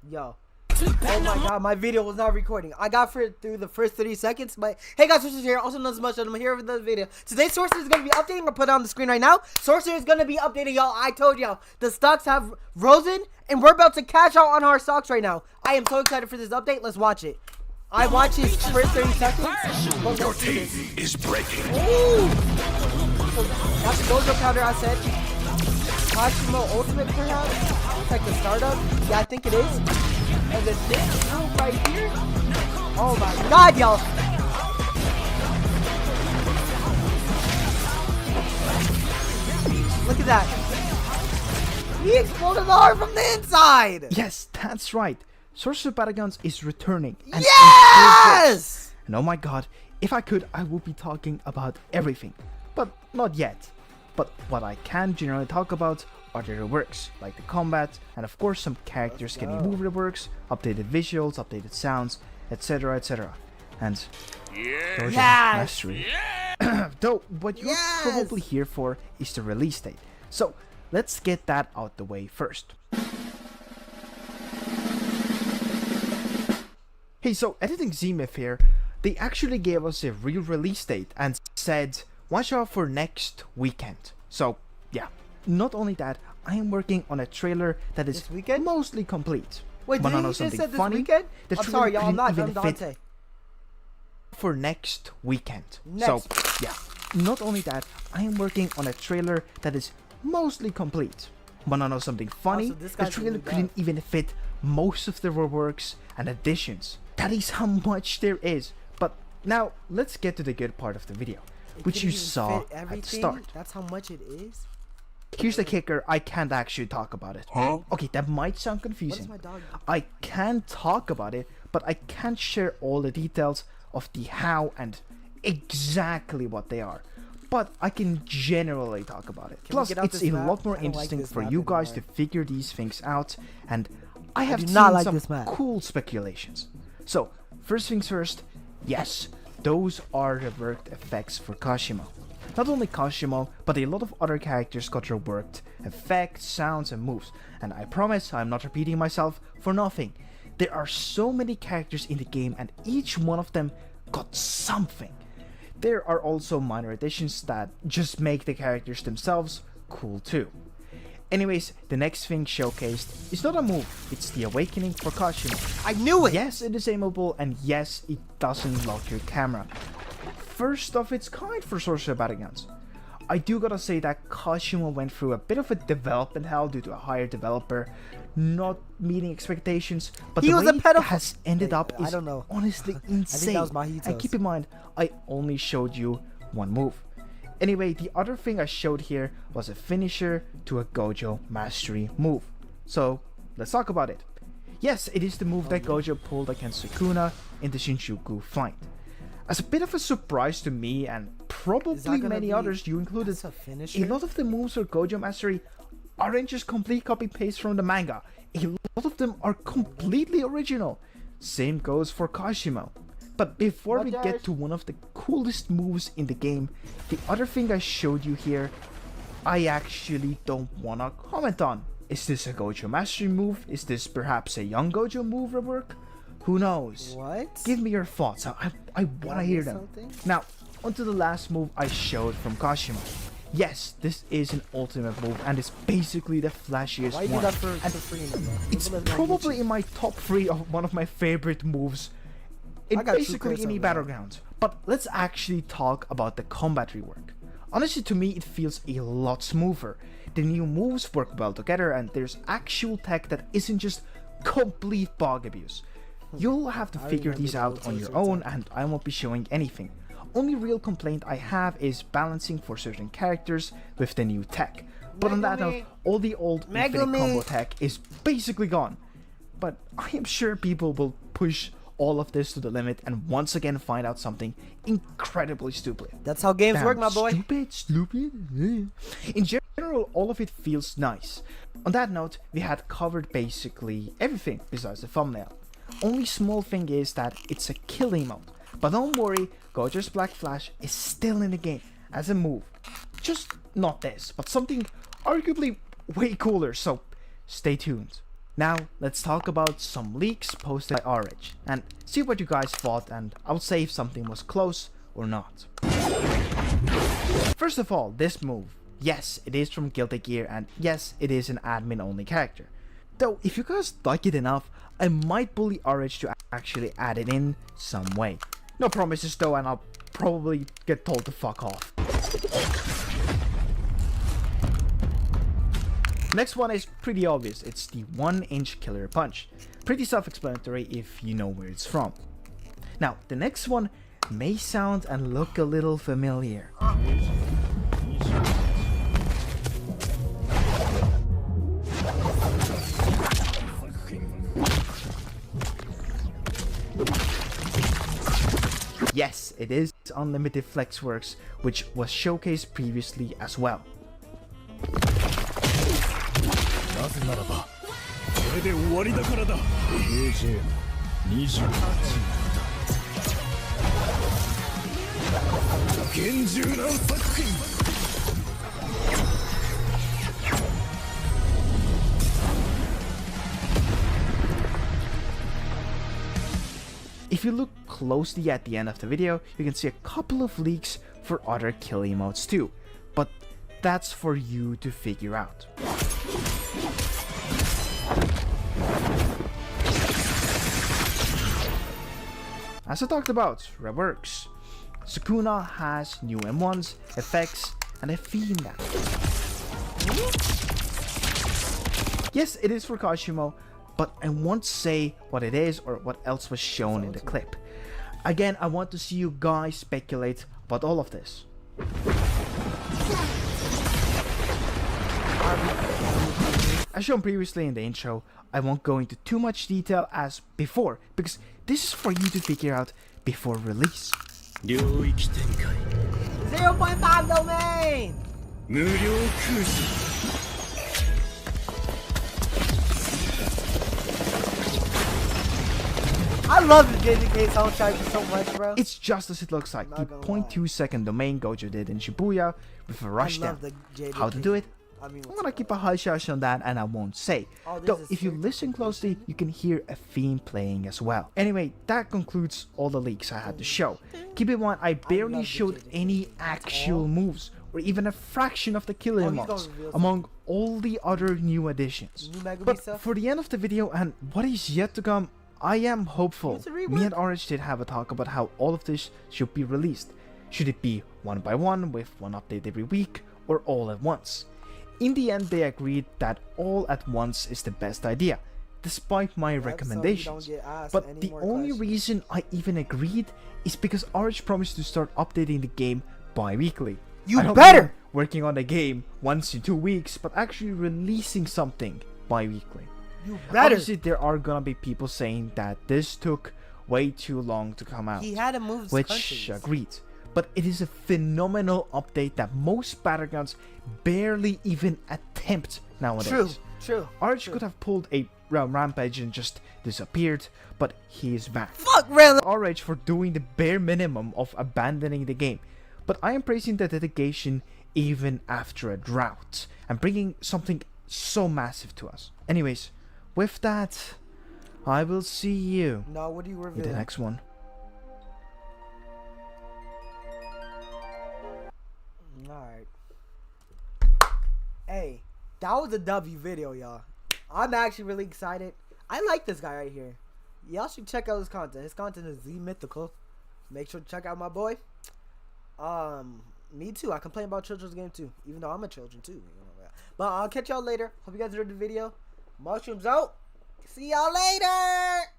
Yo. Oh my god, my video was not recording. I got through the first 30 seconds, but hey guys, Sorcerer here, also known as much, and I'm here with the video. Today's Sorcerer is going to be updating, I'll put it on the screen right now. Sorcerer is going to be updating, y'all. I told y'all, the stocks have risen, and we're about to cash out on our stocks right now. I am so excited for this update, let's watch it. I watched his first 30 seconds. Your team is breaking. Ooh! So that's the dojo counter I said. Kashimo ultimate perhaps? It's like the startup? Yeah, I think it is. And then this move right here. Oh my god, y'all. Look at that. He exploded the heart from the inside. Yes, that's right. Sorcerer Battlegrounds is returning. And yes! And oh my god, if I could, I would be talking about everything. But not yet. But what I can generally talk about are the reworks, like the combat, and of course some characters getting move reworks, updated visuals, updated sounds, etc, etc. And Dojo Mastery. Though what you're probably here for is the release date. So let's get that out the way first. Hey, so Editing ZMIF here, they actually gave us a real release date and said, watch out for next weekend. So yeah, not only that, I am working on a trailer that is mostly complete. Wait, but did you just said this weekend? I'm sorry, y'all, I'm not Dante. For next weekend. So yeah, not only that, I am working on a trailer that is mostly complete. Wanna know something funny? The trailer couldn't even fit most of the reworks and additions. That is how much there is. But now let's get to the good part of the video, which you saw at the start. That's how much it is? Here's the kicker, I can't actually talk about it. Huh? Okay, that might sound confusing. I can talk about it, but I can't share all the details of the how and exactly what they are. But I can generally talk about it. Plus, it's a lot more interesting for you guys to figure these things out, and I have seen some cool speculations. So, first things first, yes, those are reworked effects for Kashimo. Not only Kashimo, but a lot of other characters got reworked effects, sounds, and moves. And I promise I'm not repeating myself for nothing. There are so many characters in the game, and each one of them got something. There are also minor additions that just make the characters themselves cool too. Anyways, the next thing showcased is not a move, it's the awakening for Kashimo. I knew it! Yes, it is aimable, and yes, it doesn't lock your camera. First of its kind for Sorcerer Battlegrounds. I do gotta say that Kashimo went through a bit of a development hell due to a higher developer not meeting expectations, but the way it has ended up is honestly insane. And keep in mind, I only showed you one move. Anyway, the other thing I showed here was a finisher to a Gojo mastery move. So let's talk about it. Yes, it is the move that Gojo pulled against Sukuna in the Shinjuku fight. As a bit of a surprise to me and probably many others, you included, a lot of the moves for Gojo Mastery aren't just complete copy-paste from the manga. A lot of them are completely original. Same goes for Kashimo. But before we get to one of the coolest moves in the game, the other thing I showed you here, I actually don't wanna comment on. Is this a Gojo Mastery move? Is this perhaps a young Gojo move rework? Who knows? What? Give me your thoughts. I want to hear them. Now, onto the last move I showed from Kashimo. Yes, this is an ultimate move, and it's basically the flashiest one. Do that for free, it's probably in my top 3 of one of my favorite moves in basically any Battlegrounds. But let's actually talk about the combat rework. Honestly, to me, it feels a lot smoother. The new moves work well together, and there's actual tech that isn't just complete bug abuse. You'll have to figure these out on your own, and I won't be showing anything. Only real complaint I have is balancing for certain characters with the new tech. But on that note, all the old infinite combo tech is basically gone. But I am sure people will push all of this to the limit and once again find out something incredibly stupid. That's how games work, my boy. Stupid. In general, all of it feels nice. On that note, we had covered basically everything besides the thumbnail. Only small thing is that it's a kill emote. But don't worry, Gojo's Black Flash is still in the game as a move. Just not this, but something arguably way cooler, so stay tuned. Now, let's talk about some leaks posted by RH and see what you guys thought, and I'll say if something was close or not. First of all, this move. Yes, it is from Guilty Gear, and yes, it is an admin only character. Though, if you guys like it enough, I might bully RH to actually add it in some way. No promises though, and I'll probably get told to fuck off. Next one is pretty obvious. It's the 1-inch killer punch. Pretty self-explanatory if you know where it's from. Now, the next one may sound and look a little familiar. Yes, it is Unlimited Flexworks, which was showcased previously as well. If you look closely at the end of the video, you can see a couple of leaks for other kill emotes too, but that's for you to figure out. As I talked about, reworks. Sukuna has new M1s, effects, and a theme now. Yes, it is for Kashimo, but I won't say what it is or what else was shown in the clip. Again, I want to see you guys speculate about all of this. As shown previously in the intro, I won't go into too much detail as before, because this is for you to figure out before release. 0.5 domain! I love the JDK soundtrack so much, bro. It's just as it looks like. The 0.2-second domain Gojo did in Shibuya with a rushdown. How to do it? I'm gonna keep a hush hush on that and I won't say. Though if you listen closely, you can hear a theme playing as well. Anyway, that concludes all the leaks I had to show. Keep in mind, I barely showed any actual moves or even a fraction of the killer emotes among all the other new additions. But for the end of the video and what is yet to come, I am hopeful. Me and RH did have a talk about how all of this should be released. Should it be one by one with one update every week or all at once? In the end, they agreed that all at once is the best idea, despite my recommendations. But the only reason I even agreed is because RH promised to start updating the game bi-weekly. You better! Working on the game once in 2 weeks, but actually releasing something bi-weekly. You better! Obviously, there are gonna be people saying that this took way too long to come out. He had to move which countries. Agreed. But it is a phenomenal update that most Battlegrounds barely even attempt nowadays. True. RH could have pulled a rampage and just disappeared, but he is back. Fuck really? RH for doing the bare minimum of abandoning the game. But I am praising the dedication even after a drought and bringing something so massive to us. Anyways, with that, I will see you in the next one. Alright. Hey, that was a W video, y'all. I'm actually really excited. I like this guy right here. Y'all should check out his content. His content is the mythical. Make sure to check out my boy. Me too. I complain about children's game too, even though I'm a children too. But I'll catch y'all later. Hope you guys enjoyed the video. Mushrooms out. See y'all later.